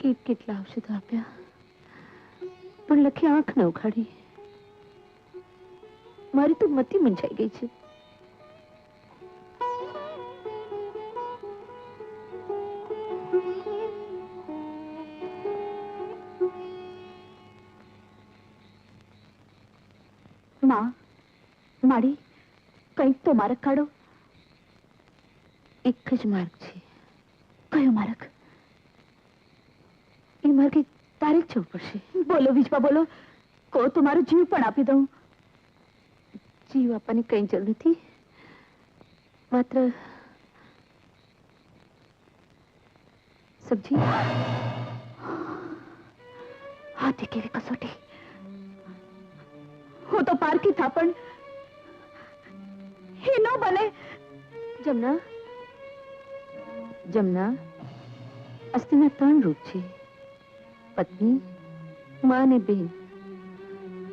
કેટલા ઔષધો આપ્યા, પણ લખી આંખ ન ઉઘાડી. મારી તો મતી મૂંઝાઈ ગઈ છે. માં, માડી કંઈક તો માર્ગ કાઢો. એક જ માર્ગ છે. કયો માર્ગ? એ માર્ગે તારે જવું પડશે. બોલો વિજવા, બોલો. કહો તો મારો જીવ પણ આપી દઉં. જીવ આપવાની કઈ જરૂર નથી, માત્ર સબ્જી. હાથી કેવી કસોટી! હું તો પારકી થા, પણ એ ન બને. જમના, જમના, અસ્થિના 3 રૂપ છે: પત્ની, માં અને બેન.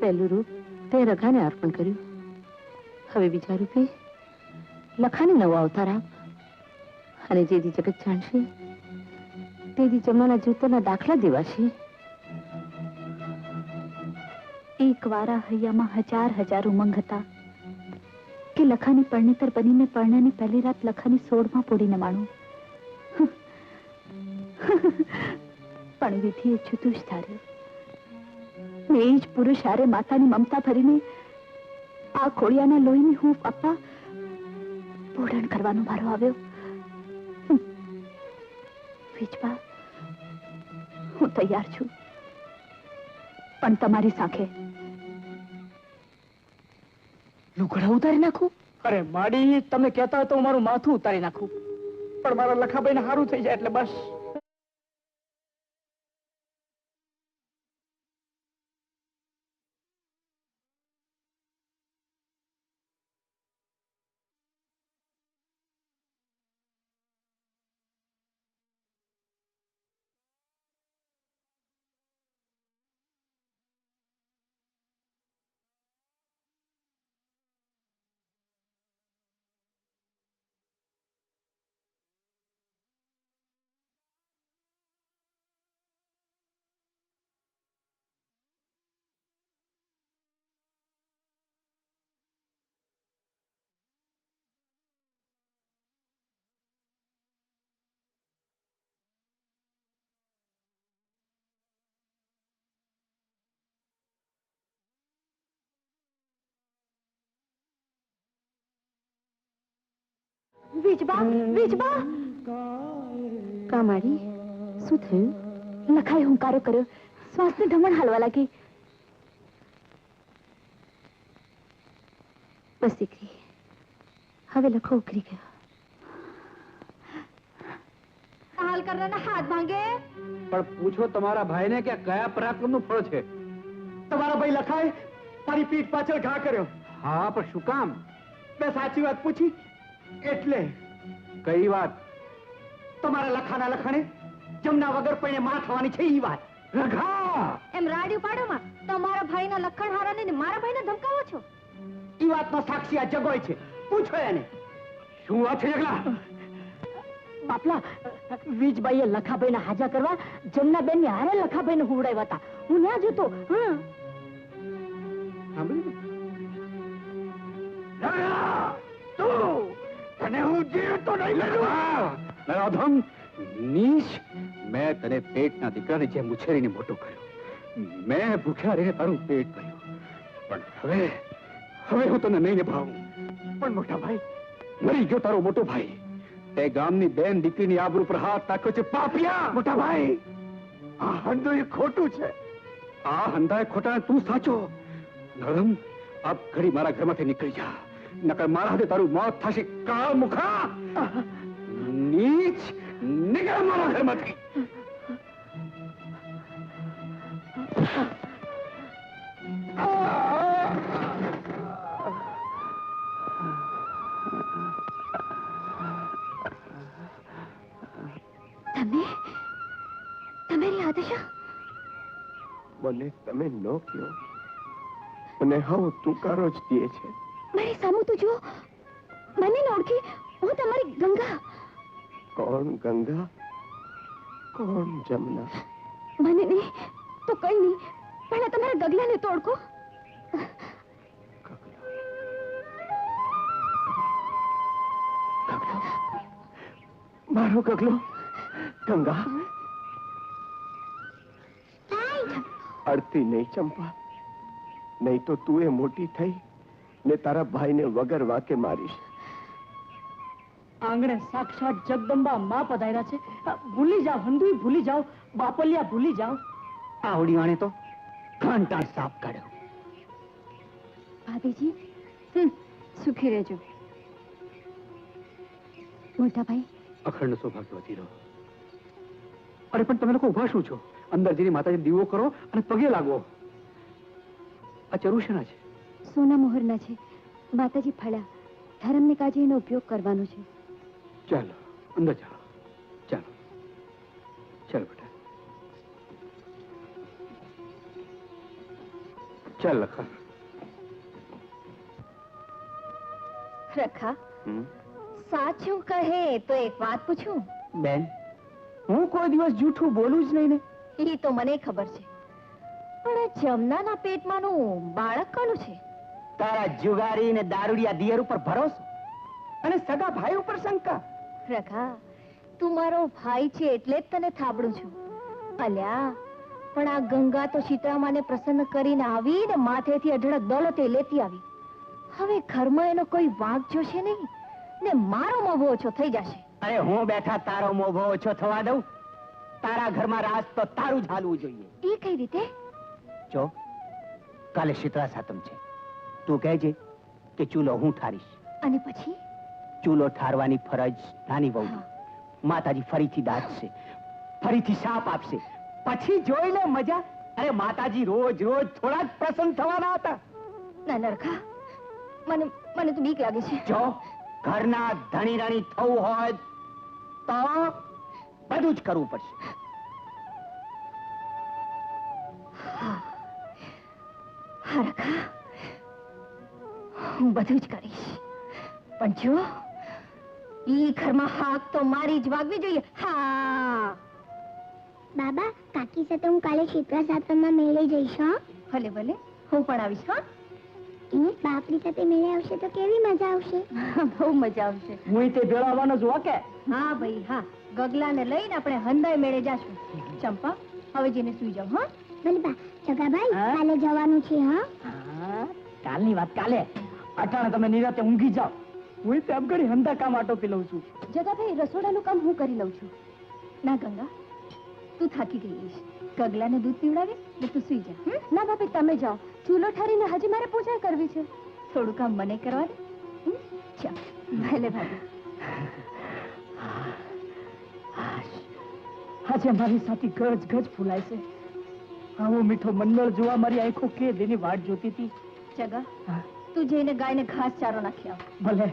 પહેલું રૂપ તે રઘાને અર્પણ કર્યું. હવે બીજા રૂપે લખાને નવો અવતાર આપ. અને જેથી જગત જાણશે તેથી જમવાના જૂતરના દાખલા દેવાશે. એક વારા હૈયામાં હજાર ઉમંગ હતા કે લખાની પરણેતર બનીને પરણાની પહેલી રાત લખાની સોડમાં પોડીને માણું. પણ વિધિએ જુદું જ ધાર્યું. એ જ પુરુષ હારે માતાની મમતા ભરીને આ ખોડિયાના લોહીની હૂંફ આપવા પોઢણ કરવાનો વારો આવ્યો. વિજવા, હું તૈયાર છું, પણ તમારી સાંખે. લુગડા ઉતારી નાખું? અરે માડી, તમે કહેતા હોય તો મારું માથું ઉતારી નાખું, પણ મારા લખાભાઈને સારું થઈ જાય એટલે બસ. વિજબા, વિજબા! કા માડી, શું થયું? લખાએ હુંકારો કર્યો. શ્વાસને ઢમણ હાલવા લાગી. બસ દીકરી, હવે લખો ઉકરી ગયો. હાલ કરવાના હાથ ભાંગે. પણ પૂછો તમારા ભાઈને કે કયા પરાક્રમનું ફળ છે. તમારા ભાઈ લખાય મારી પીઠ પાછળ ઘા કર્યો. હા, પણ શું કામ? મેં સાચી વાત પૂછી એટલે. કઈ વાત? તમારા લખાના લખાણે જમના વગર પૈણે માં થવાની છે ઈ વાત. રઘા! એમ રાડ્યું પાડોમાં તમારા ભાઈના લખણ હારાને ને મારા ભાઈને ધમકાવો છો. ઈ વાતનો સાક્ષી આ જગોય છે. પૂછો એને. શું વાત છે જગલા? બાપલા, વીજબાઈએ લખાભાઈને હાજા કરવા જમના બેન ની હારે લખાભાઈને હુવડાવ્યા હતા. હું ત્યાં જ હતો. તને હું જીવતો નહીં લખવા. નીચ! મેં તને પેટના દીકરાને જેમ ઉછેરીને મોટો કર્યો. મેં ભૂખ્યા રહીને તારું પેટ ભર્યું. પણ હવે હું તને નહીં નિભાવું. પણ મોટા ભાઈ, મરી ગયો તારો મોટો ભાઈ. તે ગામની બેન દીકરીની આબરૂ પર હાથ નાખ્યો છે પાપિયા. મોટા ભાઈ, આ હંધુય ખોટું છે. આ હંધાય ખોટા, તું સાચો. નરમ, આપ ઘડી મારા ઘરમાંથી નીકળી જા, નકર મારા હાથે તારું મોત થશે. કાળ મુખા! નીચ! નીકળ મારા ઘરમાંથી! તમારી આદશા મને તમે ન કહો, મને હવે તુકારો જ દે છે. મારી સામું તો જો, મને ન ઓળખી. હું તમારી ગંગા. કોણ ગંગા? કોણ જમના? મને નહીં તો કઈ નહીં, પહેલા તમારા ગગલાને તો ઓળખો. મારો ગગલો. ગંગા, અડતી નહીં ચંપા, નહીં તો તું એ મોટી થઈ ને તારા ભાઈને વગર વાકે મારીશ. આંગણે સાક્ષાત જગદંબા માં પધાર્યા છે. ભૂલી જાઓ હંધુય, ભૂલી જાઓ બાપલિયા, ભૂલી જાઓ. આવડી આણે તો ઘંટાળ સાફ કાઢ્યો. ભાભીજી, સુખી રહેજો. મોટા ભાઈ, અખંડ સૌભાગ્યવતી રહો. અરે પણ તમે લોકો ઉભા શું છો? અંદર જઈને માતાજી દીવો કરો અને પગે લાગો. આ ચરુશના છે? સોના મોહરના છે. માતાજી ફળ્યા, ધર્મને કાજે એનો ઉપયોગ કરવાનો છે. ચાલો અંદર ચાલો. ચાલો ચાલ બેટા, ચાલ લખા. રખા, સાચું કહે તો એક વાત પૂછું? બેન, હું કોઈ દિવસ જૂઠું બોલું જ નહીં ને. એ તો મને ખબર છે, પણ આ જમનાના પેટમાંનું બાળક કોનું છે? તારા જુગારી ને દારૂડિયા દિયર ઉપર ભરોસો અને સગા ભાઈ ઉપર શંકા. રખા, તું મારો ભાઈ છે એટલે જ તને થાબડું છું. અલ્યા, પણ આ ગંગા તો સીતામાને પ્રસન્ન કરીને આવી ને માથેથી અઢળક દોલતે લેતી આવી. હવે ઘરમાં એનો કોઈ વાંક જોશે નહીં ને મારો મોભો ઓછો થઈ જશે. અરે હું બેઠા તારો મોભો ઓછો થવા દઉં? તારા ઘરમાં રાજ તો તારું જ હાલવું જોઈએ. એ કઈ રીતે? જો, કાલે શીતળા સાતમ છે. તું કહેજે કે ચૂલો હું ઠારીશ. અને પછી? ચૂલો ઠારવાની ફરજ નાની વહુ. માતાજી ફરીથી દાટશે, ફરીથી શાપ આપશે, પછી જોઈ લે મજા. અરે માતાજી રોજ રોજ થોડા જ પ્રસન્ન થવાના હતા. ના નરખા, મને તો બીક લાગે છે. જો ઘરના ધણી રાણી થવું હોય તો બધું જ કરવું પડશે. હા રખા, હું બધું જ કરીશ, પણ જો ઈ ઘરમાં હાક તો મારી જ વાગવી જોઈએ. હા બાબા, કાકી સાથે હું કાલે શીતળા સાતમમાં મેળે જઈશ. હા, ભલે ભલે, હું પણ આવીશ. હા, બાપરી સાથે મેળે આવશે તો કેવી મજા આવશે. બહુ મજા આવશે. હું તે ભેળો આવવાનો જ હો કે? હા ભાઈ હા, ગગલાને લઈને આપણે હંદાય મેળે જાશું. ચંપા, હવે જઈને સુઈ જાવ. હા ભલે બા. જગાભાઈ, હા? કાલે જવાનું છે. હા, કાલની વાત કાલે. અટાણે તમે નિરાતે ઊંઘી જાઓ. હું તેમ કરી હંધા કામ આટોપી લઉં છું. જગાભાઈ, રસોડાનું કામ હું કરી લઉં છું. ના ગંગા, તું થાકી ગઈ છે. ગગલાને દૂધ પીવડાવે એટલે તું સુઈ જા. ના ભાભી, તમે જાઓ. ચૂલો ઠારીને હજી મારે પૂજા કરવી છે. થોડું કામ મને કરવા દે. ચાલ, ભલે ભાભી. આજે મારી સાથે ગજ ગજ ફૂલાય છે. આવો મીઠો મંડળ જોવા મારી આંખો કે દેની વાટ જોતી હતી. જગા, તું જઈને ગાયને ઘાસ ચારો નાખી આવ. ભલે.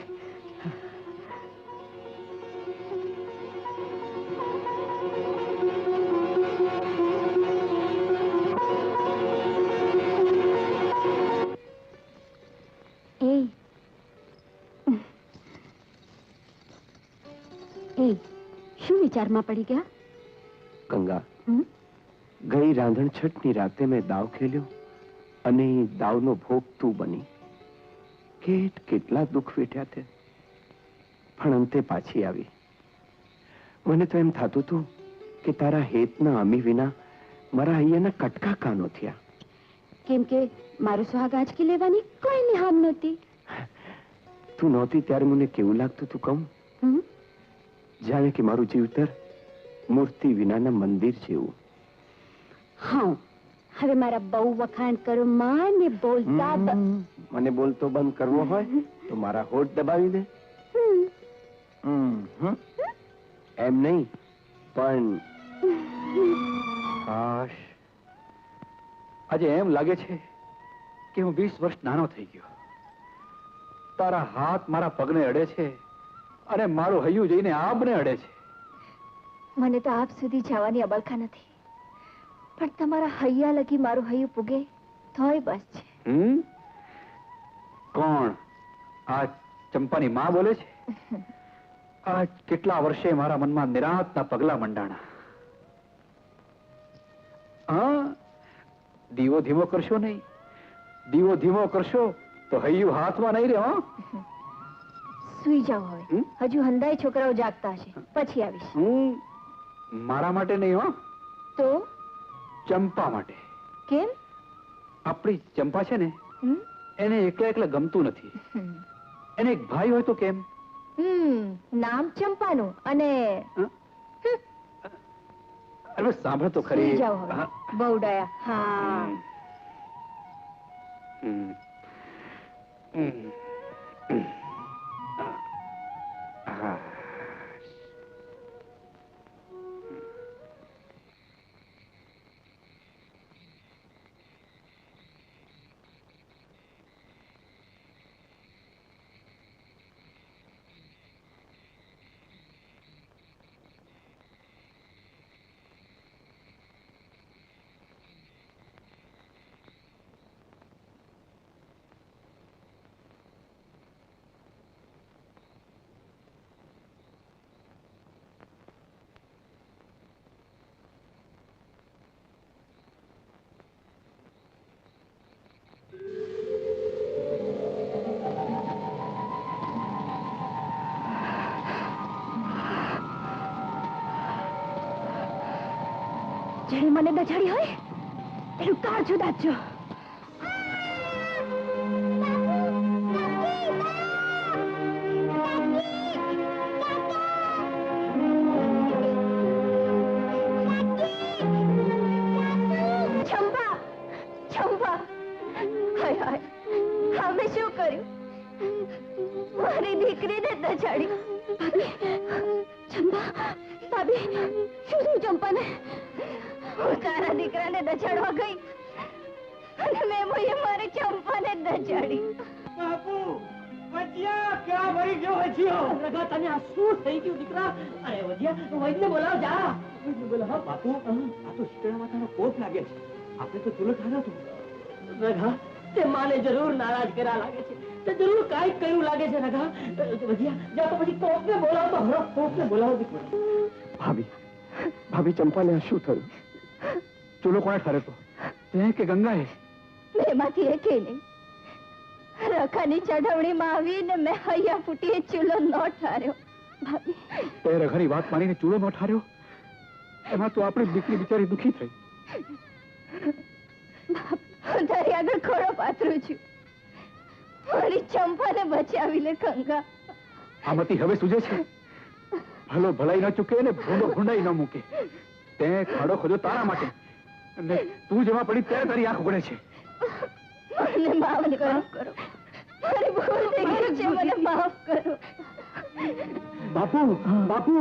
શું વિચારમાં પડી ગયા? ગંગા, ગઈ રાંધણ છઠની રાતે મેં દાવ ખેલ્યો અને દાવનો ભોગ તું બની. કેટલા દુઃખ વેઠ્યા તે, પણ અંતે પાછી આવી. મને તો એમ થતું હતું કે તારા હેતના અમી વિના મારા અહીંયાના કટકા કાનો થયા. કેમ કે મારું સુહાગ આંચકી લેવાની કોઈની હામ નહોતી. તું નહોતી ત્યારે મને કેવું લાગતું તું કહું? જાણે કે મારું જીવતર મૂર્તિ વિનાના મંદિર જેવું. હા, હવે મારા બહુ વખાણ કરો માં ને બોલતા મને બોલતો બંધ કરવો હોય તો મારા હોઠ દબાવી દે. એમ નહીં, પણ હાશ, આજે એમ લાગે છે કે હું 20 વર્ષ નાનો થઈ ગયો. તારા હાથ મારા પગને અડે છે અને મારું હૈયું જઈને આબને અડે છે. મને તો આપ સુધી જવાની અબળખા નથી, પણ તમારા હૈયા લગી મારું હૈયું પૂગે તોય બસ છે. કોણ? આ ચંપાની માં બોલે છે? આ કેટલા વર્ષે મારા મનમાં નિરાંતના પગલા મંડાણા. હા, દીવો ધીમો કરશો નહીં. દીવો ધીમો કરશો તો હૈયું હાથમાં નહીં રહે. હો, સુઈ જાઓ હવે. હજુ હંધાય છોકરાઓ જાગતા હશે, પછી આવીશ. હું મારા માટે નહીં. હો, તો ચંપા માટે. કેમ? આપણી ચંપા છે ને, હમ? એને એકલા એકલા ગમતું નથી. એને એક ભાઈ હોય તો કેમ? નામ ચંપાનું અને અરે સાંભળ તો ખરી. સુઈ જાઓ હવે. બહુ ડાયા. હા. હા. જેણે મને દજાડી હોય એનું કાળ જુદાજો. ચંપા, ચંપા, હાય હાય, હવે શું કર્યું? મારી દીકરીને દજાડી. ચંપા, ભાભી, શું થયું ચંપાને? હું તારા દીકરાને દજાડવા ગઈ અને મેમોએ મારી ચંપાને દજાડી. બાપુ, વજિયા ક્યાં મરી ગયો? વજિયો રગા, તને આ શું થઈ ગયું દીકરા? અરે વજિયા, વૈદ્યને બોલાવ, જા. વૈદ્યને બોલાવ. બાપુ, આ તો શીતળા માતાનો કોપ લાગે છે. આપણે તો ચૂલો ઠાર્યો હતો. રગા, તે માને જરૂર નારાજ કર્યા લાગે છે. તે જરૂર કાંઈક કર્યું લાગે છે. રગા, વજિયા, જા તો પછી કોપને બોલાવ. તો હરો કોપને બોલાવ દીકરા. ભાભી, ભાભી, ચંપાને આ શું થયું? ચૂલો કોણે ઠાર્યો હતો? તે કે ગંગાએ? બેમાંથી એકે નહીં. રખાની ચઢવણીમાં આવીને મેં હૈયા ફૂટીએ ચૂલો ન ઠાર્યો. ભાભી, તે રઘાની વાત માનીને ચૂલો ન ઠાર્યો? એમાં તો આપણી દીકરી બિચારી દુખી થઈ. હું તારી આગળ ખોળો પાથરું છું. મારી ચંપાને બચાવી લે ગંગા. આમાંથી હવે સૂજે છે? ભલો ભલાઈ ન ચૂકે ને ભૂંડો ભૂંડાઈ ન મૂકે. તે ખાડો ખોદ્યો તારા માટે, અને તું જેમાં પડી ત્યારે તારી આંખ ઉગડે છે. મને માફ કરો. મારી ભૂલ થઈ ગઈ છે, મને માફ કરો. બાપુ, બાપુ,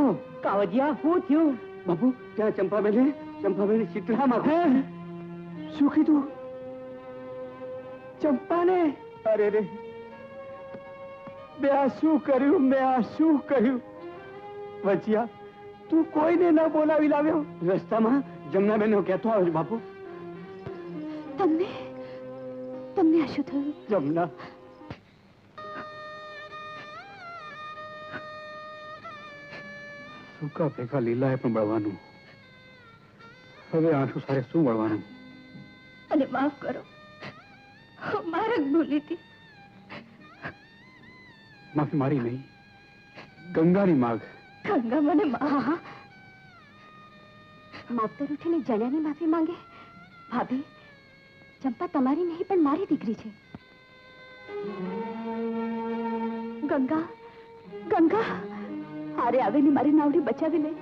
કાવજિયા, શું થયું? બાપુ, ત્યાં ચંપાબેને શીતળામાં. શું કીધું? ચંપાને? અરે રે, મેં આ શું કર્યું? મેં આ શું કર્યું? વજિયા, તું કોઈને ન બોલાવી લાવ્યો? રસ્તામાં જમનાબેન કહેતો આવ્યો બાપુ. તમને આ શું થયું? જમના, સૂકા ભેગા લીલાએ પણ બળવાનું. હવે આંસુ સારે શું બળવાનું? અને માફ કરો, મારે ભૂલી હતી. માફી મારી નહીં, ગંગાની માગ. ગંગા મને માવતર ઉઠીને જણાની માફી માંગે. ભાભી, ચંપા તમારી નહીં પણ મારી દીકરી છે. ગંગા, ગંગા, હારે આવેલી મારી નાવડી બચાવી લે.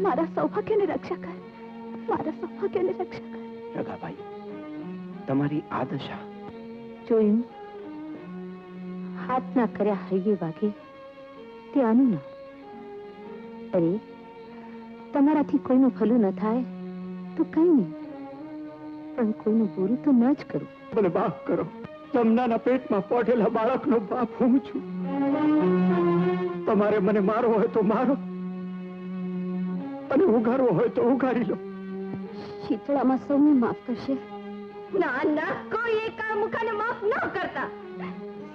મારા સૌભાગ્યને રક્ષા કર. મારા સૌભાગ્યને રક્ષા કર. રઘાભાઈ, તમારી આ દશા જોયું? હાથ ના કર્યા હૈયે વાગે તે આનું ના. અરે, તમારાથી કોઈનું ભલું ન થાય તો કઈ નહીં, પણ કોઈનું બુરું તો ન જ કરું. મને માફ કરો. જમનાના પેટમાં પોઢેલા બાળકનો બાપ હું છું. તમારે મને મારવો હોય તો મારો, અને ઉગારવો હોય તો ઉગારી લો. શીતળામાં સૌને માફ કરશે. ના ના, કોઈ એક આ મુખાને માફ ન કરતા.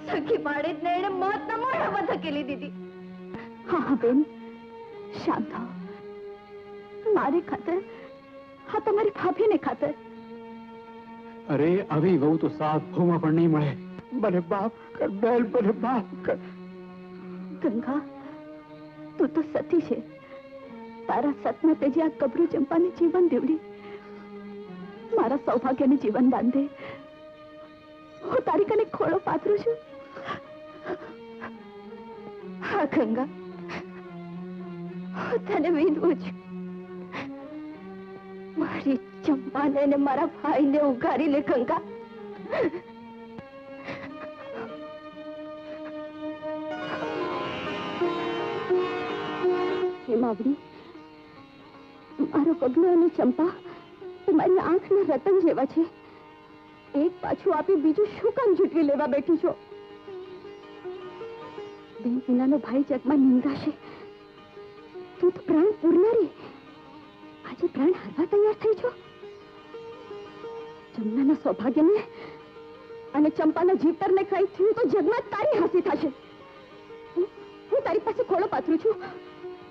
સખી પાડે એને મોતના મોઢા પર ધકેલી દીધી. હા હા બેન, શાંત થાઓ. મારી ખાતર હા તમારી ભાભીને ખાતર. અરે આવી વહુ તો સાત ભૂમાં પણ નહીં મળે. મને માફ કર બેન, મને માફ કર. ગંગા, તું તો સતી છે. તારા સતના તેજી આ કબરૂ ચંપાને જીવન દેવડી મારા સૌભાગ્યને જીવન દાન દે. હું તારી કને ખોળો પાથરું છું. હા ગંગા, હું તને વિનવું છું. મારી ચંપાને અને મારા ભાઈને ઉગારી લે ગંગા. હેમાવડી, મારો પગલો અને ચંપા તમારી આંખના રતન જેવા છે. એક પાછું આપી બીજું શું કામ જૂટવી લેવા બેઠી છો? બેન વિનાનો ભાઈ જગમાં નિંદાશે. તું તો પ્રાણ પૂરનારી આજે પ્રાણ હારવા તૈયાર થઈ છો. જમનાના સૌભાગ્યને અને ચંપાના જીવતરને કઈ થયું તો જગમાં તારી હાંસી થશે. હું તારી પાસે ખોળો પાથરું છું.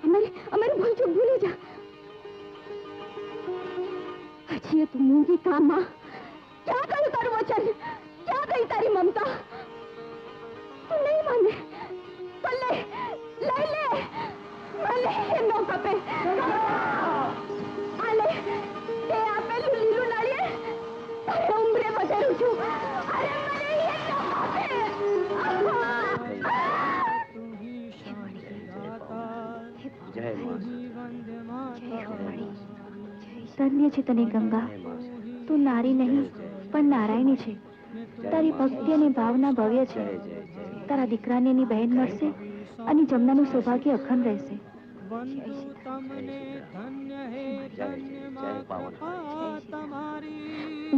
અમારી ભૂલ ચૂક ભૂલી જા. હજી તું મૂંગી કામમાં ક્યાં ગયું તારું વચન? ક્યાં ગઈ તારી મમતા? તું નહીં માને તો લઈ લે. ભલે નો કપે આલે તે આપેલું લીલું નાળિયેર તારે ઉંબરે વધારું છું. અરે મને એ નો કપે. જય માં. ધન્ય છે તને ગંગા. તું નારી નહીં પણ નારાયણી છે. તારી ભક્તિ અને ભાવના ભવ્ય છે. તારા દીકરાને એની બહેન મળશે અને જમનાનું સૌભાગ્ય અખંડ રહેશે.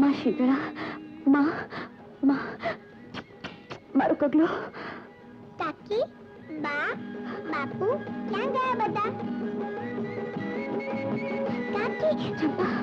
માં શીતળા, માં મારો કગલો. કાકી, બા, બાપુ ક્યાં ગયા બધા? કાકી, ચંપા